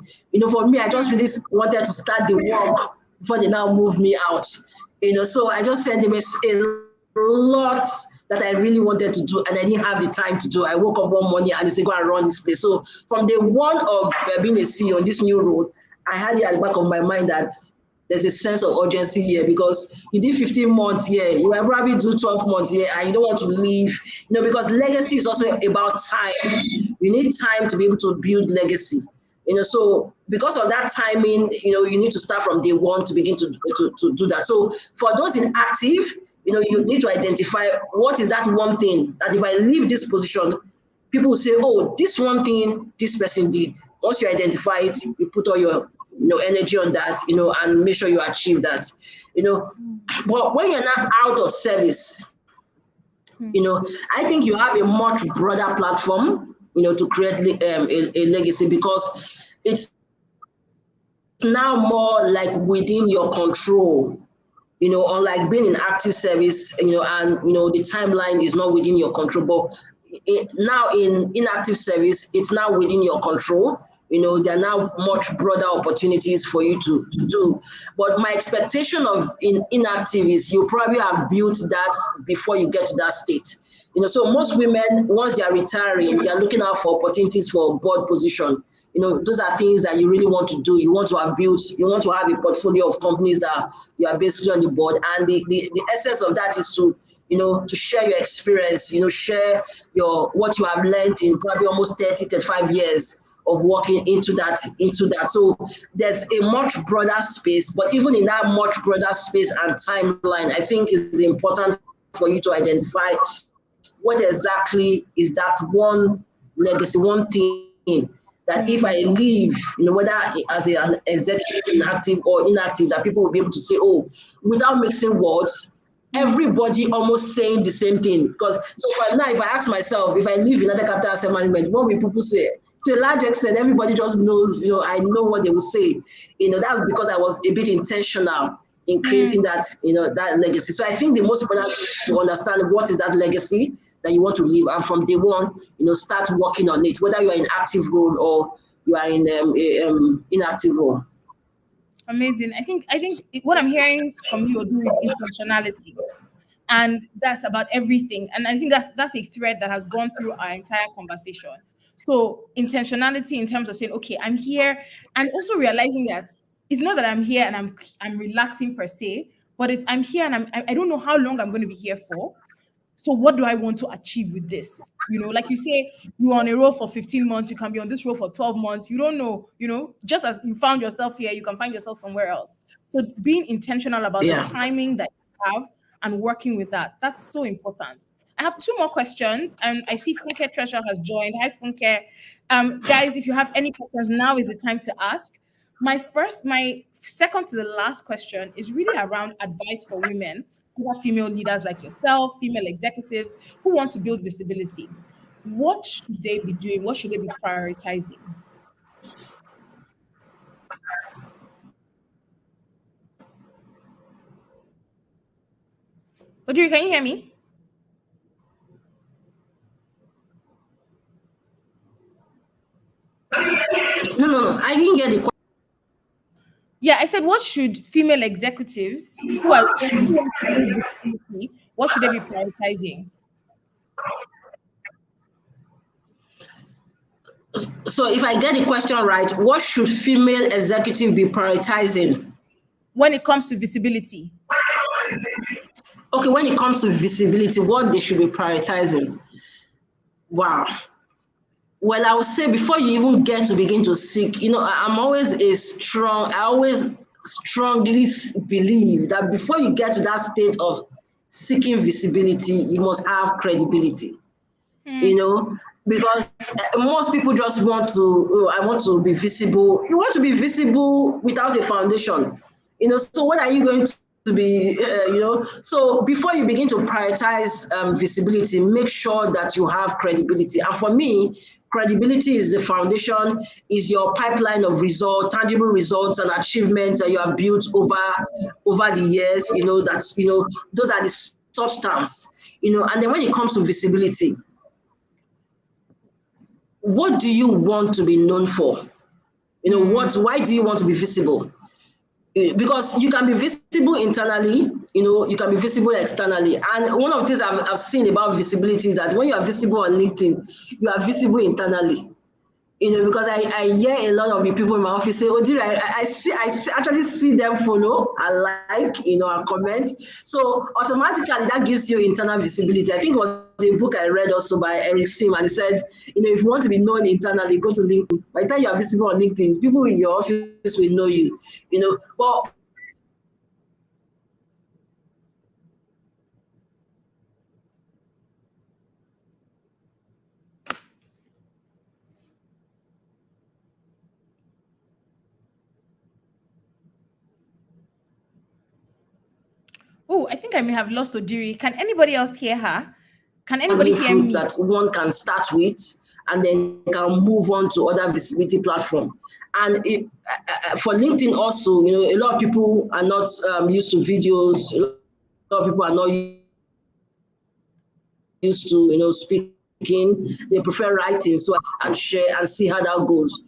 For me, I just really wanted to start the work before they now move me out. So I just sent them a lot that I really wanted to do, and I didn't have the time to do. I woke up one morning and they said, go and run this place. So from the one of being a CEO on this new role, I had it at the back of my mind that there's a sense of urgency here, because you did 15 months here, you will probably do 12 months here, and you don't want to leave, because legacy is also about time. You need time to be able to build legacy. So because of that timing, you need to start from day one to begin to do that. So for those in active, you need to identify what is that one thing that if I leave this position, people will say, oh, this one thing this person did. Once you identify it, you put all your energy on that, and make sure you achieve that, But when you're not out of service, I think you have a much broader platform, to create a legacy, because it's now more like within your control. Unlike being in active service, and the timeline is not within your control. But now in inactive service, it's now within your control. There are now much broader opportunities for you to do. But my expectation of inactive is you probably have built that before you get to that state. So most women, once they are retiring, they are looking out for opportunities for board position. Those are things that you really want to do. You want to have built, you want to have a portfolio of companies that you are basically on the board. And the essence of that is to, to share your experience, share what you have learned in probably almost 30, 35 years of working into that. So there's a much broader space, but even in that much broader space and timeline, I think it's important for you to identify what exactly is that one legacy, one thing that if I leave, whether as an executive inactive or inactive, that people will be able to say, oh, without mixing words, everybody almost saying the same thing. Because so far now, if I ask myself, if I leave United Capital Asset Management, what will people say? To a large extent, everybody just knows, I know what they will say. That's because I was a bit intentional in creating that, that legacy. So I think the most important thing is to understand what is that legacy that you want to leave, and from day one, start working on it, whether you are in active role or you are in inactive role. Amazing. I think what I'm hearing from you, Odiri, is intentionality, and that's about everything. And I think that's a thread that has gone through our entire conversation. So intentionality in terms of saying, okay, I'm here, and also realizing that it's not that I'm here and I'm relaxing per se, but it's I'm here and I don't know how long I'm going to be here for. So what do I want to achieve with this? Like you say, you're on a roll for 15 months, you can be on this roll for 12 months. You don't know, just as you found yourself here, you can find yourself somewhere else. So being intentional about the timing that you have and working with that, that's so important. I have two more questions, and I see Funke Treasure has joined. Hi, Funke. Guys, if you have any questions, now is the time to ask. My second to the last question is really around advice for women, female leaders like yourself, female executives who want to build visibility. What should they be doing? What should they be prioritizing? Odiri, can you hear me? No. I didn't get the question. Yeah, I said, what should female executives who want to build visibility, what should they be prioritizing? So if I get the question right, what should female executive be prioritizing? When it comes to visibility. Okay, when it comes to visibility, what they should be prioritizing? Wow. Well, I would say before you even get to begin to seek, I always strongly believe that before you get to that state of seeking visibility, you must have credibility. Because most people just want to, I want to be visible. You want to be visible without a foundation. So what are you going to be, So before you begin to prioritize visibility, make sure that you have credibility. And for me, credibility is the foundation, is your pipeline of results, tangible results and achievements that you have built over the years. Those are the substance. And then when it comes to visibility, what do you want to be known for? Why do you want to be visible? Because you can be visible internally, you can be visible externally. And one of the things I've seen about visibility is that when you are visible on LinkedIn, you are visible internally. Because I hear a lot of the people in my office say, oh, dear, I actually see them follow and like, and comment. So automatically that gives you internal visibility. I think it was a book I read also by Eric Sim, and he said, if you want to be known internally, go to LinkedIn. By the time you are visible on LinkedIn, people in your office will know you, But Oh, I think I may have lost Odiri. Can anybody else hear her? Can anybody hear me? That one can start with, and then can move on to other visibility platform. And for LinkedIn also, a lot of people are not used to videos. A lot of people are not used to, speaking. They prefer writing, so and share and see how that goes.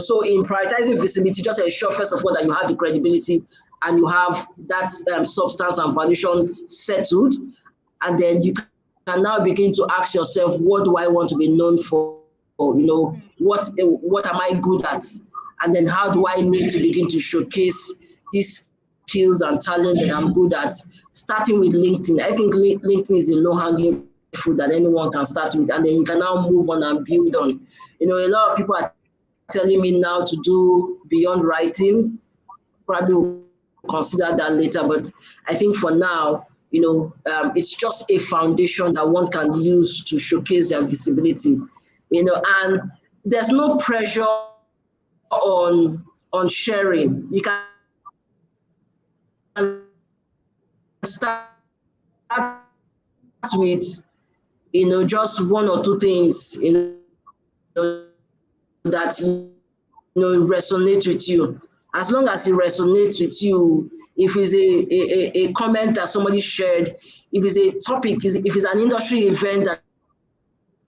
So in prioritizing visibility, just ensure first of all that you have the credibility and you have that substance and foundation settled, and then you can now begin to ask yourself, what do I want to be known for? What am I good at? And then how do I need to begin to showcase these skills and talent that I'm good at? Starting with LinkedIn. I think LinkedIn is a low-hanging fruit that anyone can start with, and then you can now move on and build on. A lot of people are telling me now to do beyond writing. Probably will consider that later, but I think for now, it's just a foundation that one can use to showcase their visibility. And there's no pressure on sharing. You can start with just one or two things that resonate with you. As long as it resonates with you, if it's a comment that somebody shared, if it's a topic, if it's an industry event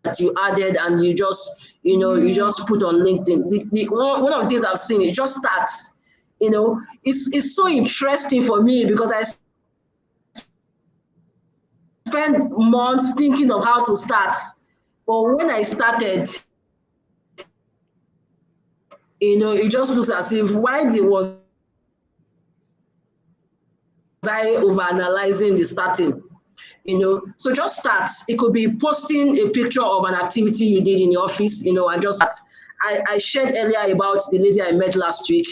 that you added and you just you just put on LinkedIn. One of the things I've seen, it just starts. It's so interesting for me because I spent months thinking of how to start, but when I started, it just looks as if was I overanalyzing the starting. So just start. It could be posting a picture of an activity you did in your office, and just I shared earlier about the lady I met last week.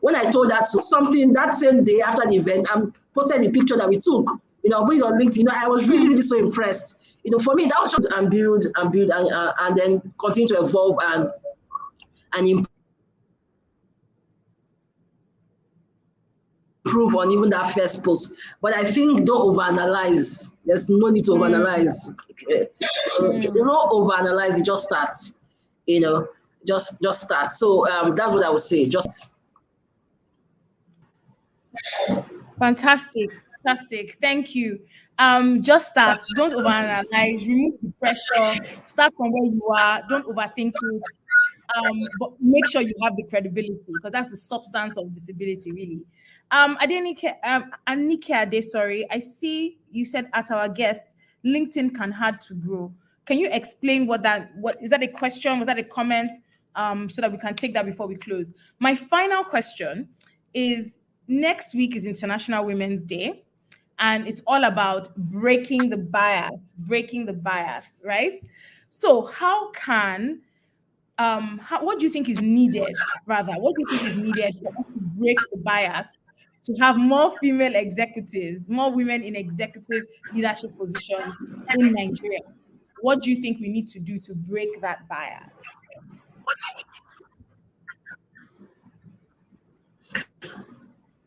When I told that something that same day after the event, I posted the picture that we took. Put it on LinkedIn. I was really, really so impressed. For me, that was just and build and then continue to evolve and improve on even that first post. But I think don't overanalyze. There's no need to overanalyze. Don't overanalyze. It just starts. Just start. So that's what I would say. Just fantastic. Thank you. Just start. Don't overanalyze. Remove the pressure. Start from where you are. Don't overthink it. But make sure you have the credibility because that's the substance of visibility, really. Anike, sorry, I see you said at our guest, LinkedIn can hard to grow. Can you explain what is that a question? Was that a comment? So that we can take that before we close. My final question is, next week is International Women's Day, and it's all about breaking the bias, right? So how can what do you think is needed, rather? What do you think is needed for us to break the bias, to have more female executives, more women in executive leadership positions in Nigeria? What do you think we need to do to break that bias?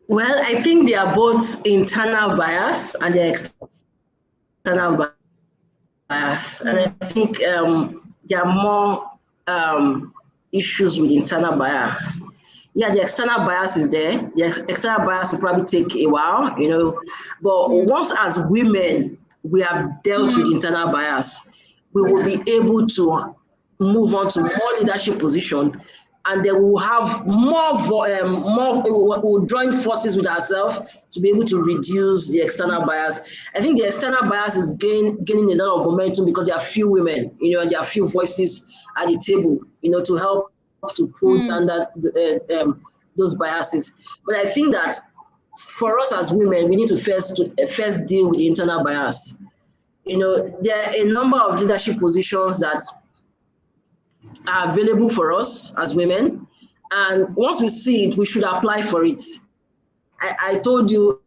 Well, I think they are both internal bias and the external bias. And I think there are more issues with internal bias. Yeah, the external bias is there. The external bias will probably take a while, but once as women, we have dealt with internal bias, we will be able to move on to more leadership position, and then we will have we'll join forces with ourselves to be able to reduce the external bias. I think the external bias is gaining a lot of momentum because there are few women, and there are few voices at the table, to help to pull down that those biases. But I think that for us as women, we need to first deal with the internal bias. There are a number of leadership positions that are available for us as women, and once we see it, we should apply for it. I told you,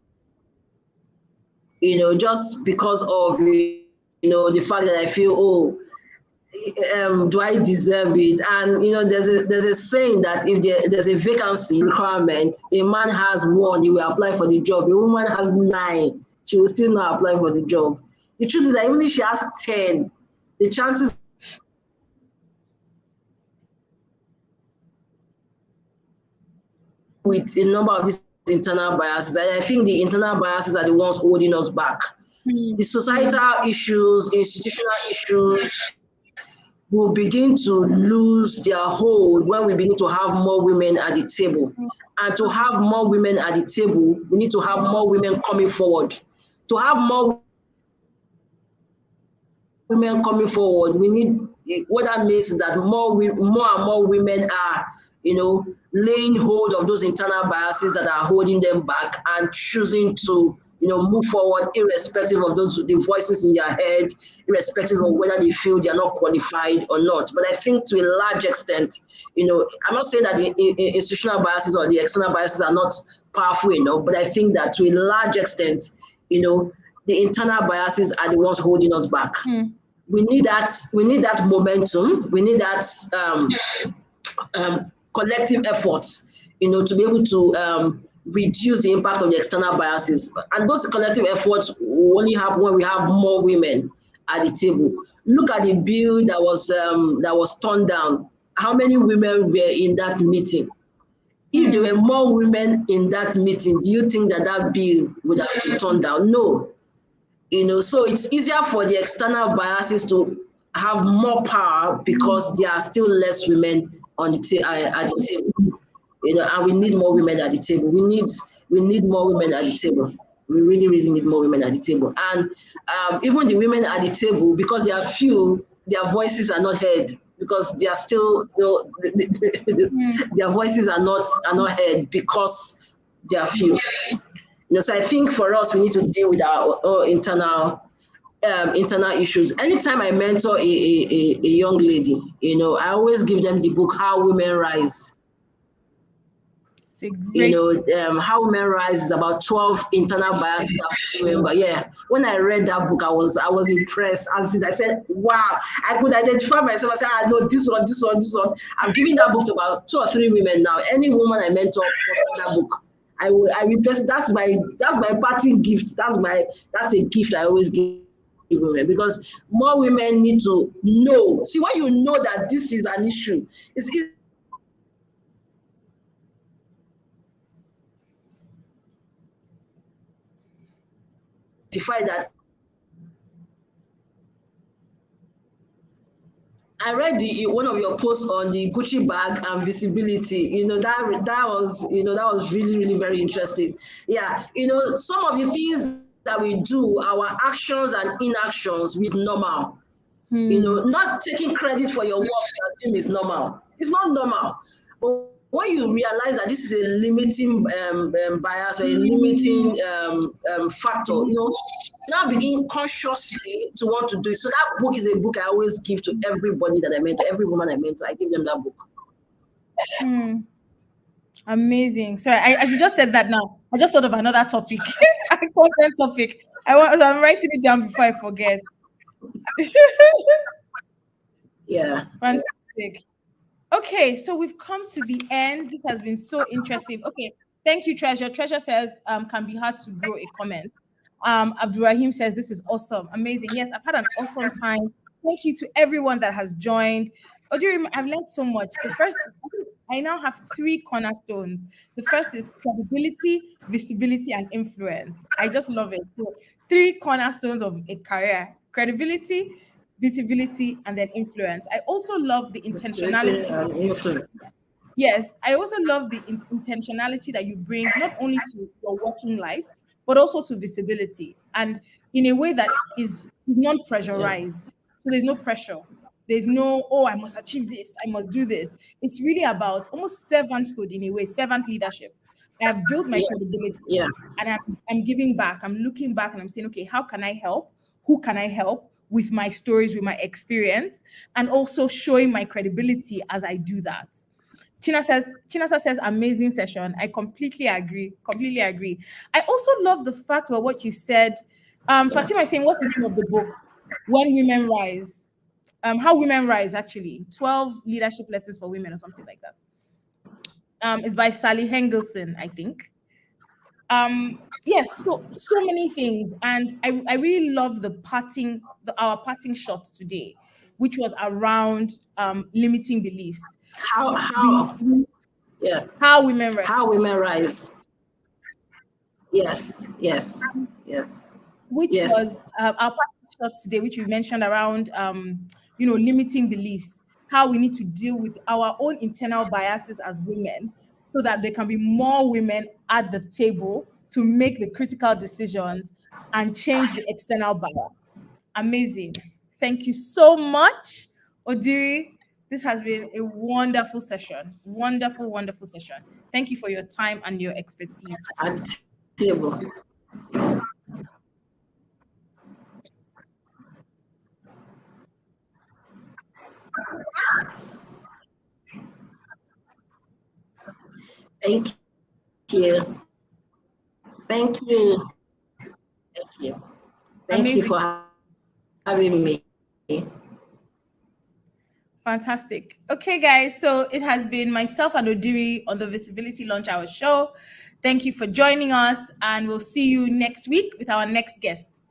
just because of the fact that I feel, do I deserve it? And there's a saying that if there's a vacancy requirement, a man has 1, he will apply for the job. A woman has 9, she will still not apply for the job. The truth is that even if she has 10, the chances with a number of these internal biases. I think the internal biases are the ones holding us back. The societal issues, institutional issues will begin to lose their hold when we begin to have more women at the table. And to have more women at the table, we need to have more women coming forward. To have more women coming forward, we need, what that means is that more and more women are, laying hold of those internal biases that are holding them back and choosing to, move forward, irrespective of the voices in their head, irrespective of whether they feel they are not qualified or not. But I think to a large extent, I'm not saying that the institutional biases or the external biases are not powerful enough, but I think that to a large extent, the internal biases are the ones holding us back. We need that momentum. We need that collective efforts, to be able to reduce the impact of the external biases. And those collective efforts will only happen when we have more women at the table. Look at the bill that was turned down. How many women were in that meeting? If there were more women in that meeting, do you think that bill would have been turned down? No. So it's easier for the external biases to have more power because there are still less women at the table. And we need more women at the table. We need more women at the table. We really, really need more women at the table. And even the women at the table, because they are few, their voices are not heard because they are still, their voices are not heard because they are few. So I think for us, we need to deal with our internal issues. Anytime I mentor a young lady, I always give them the book "How Women Rise." It's a great How Women Rise is about 12 internal biases that women. But yeah, when I read that book, I was impressed. As I said, wow, I could identify myself. I said, I know this one. I'm giving that book to about 2 or 3 women now. Any woman I mentor must have that book. I will that's my parting gift. That's a gift I always give women, because more women need to know. See, when you know that this is an issue, it's that I read one of your posts on the Gucci bag and visibility. That was really, really very interesting. Yeah, some of the things that we do, our actions and inactions, is normal. Not taking credit for your work, you assume is normal. It's not normal. But when you realize that this is a limiting bias or a limiting factor, now begin consciously to want to do it. So that book is a book I always give to everybody that I mentor, every woman I mentor. I give them that book. Amazing. Sorry, as you just said that now, I just thought of another topic, a content topic. I'm writing it down before I forget. Yeah. Fantastic. Okay, so we've come to the end. This has been so interesting. Okay, thank you, Treasure. Treasure says, can be hard to grow a comment. Abdurrahim says, this is awesome. Amazing. Yes, I've had an awesome time. Thank you to everyone that has joined. Odiri, I've learned so much. The first, I now have 3 cornerstones. The first is credibility, visibility, and influence. I just love it. So 3 cornerstones of a career: credibility, visibility, and then influence. I also love the intentionality. Yes, I also love the intentionality that you bring not only to your working life, but also to visibility, and in a way that is non-pressurized. So there's no pressure. There's no, oh, I must achieve this, I must do this. It's really about almost servanthood in a way, servant leadership. I have built my credibility, and I'm giving back. I'm looking back and I'm saying, okay, how can I help? Who can I help with my stories, with my experience, and also showing my credibility as I do that. Chinasa says, amazing session. I completely agree. Completely agree. I also love the fact about what you said. Fatima is saying, what's the name of the book? When Women Rise. How Women Rise, actually. 12 leadership lessons for women or something like that. It's by Sally Hengelson, I think. Yes, so many things. And I really love our parting shot today, which was around limiting beliefs. How Yeah. How women rise. How women rise. Yes. Yes. Yes. Which was Yes. our past shot today, which we mentioned around, limiting beliefs, how we need to deal with our own internal biases as women so that there can be more women at the table to make the critical decisions and change the external bias. Amazing. Thank you so much, Odiri. This has been a wonderful session. Wonderful, wonderful session. Thank you for your time and your expertise. At the table. Thank you. Thank you. Thank you. Thank you Amazing. for having me. Fantastic. Okay, guys. So it has been myself and Odiri on the Visibility Launch Hour show. Thank you for joining us, and we'll see you next week with our next guest.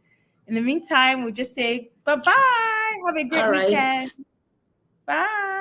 In the meantime, we'll just say bye bye. Have a great All right. weekend. Bye.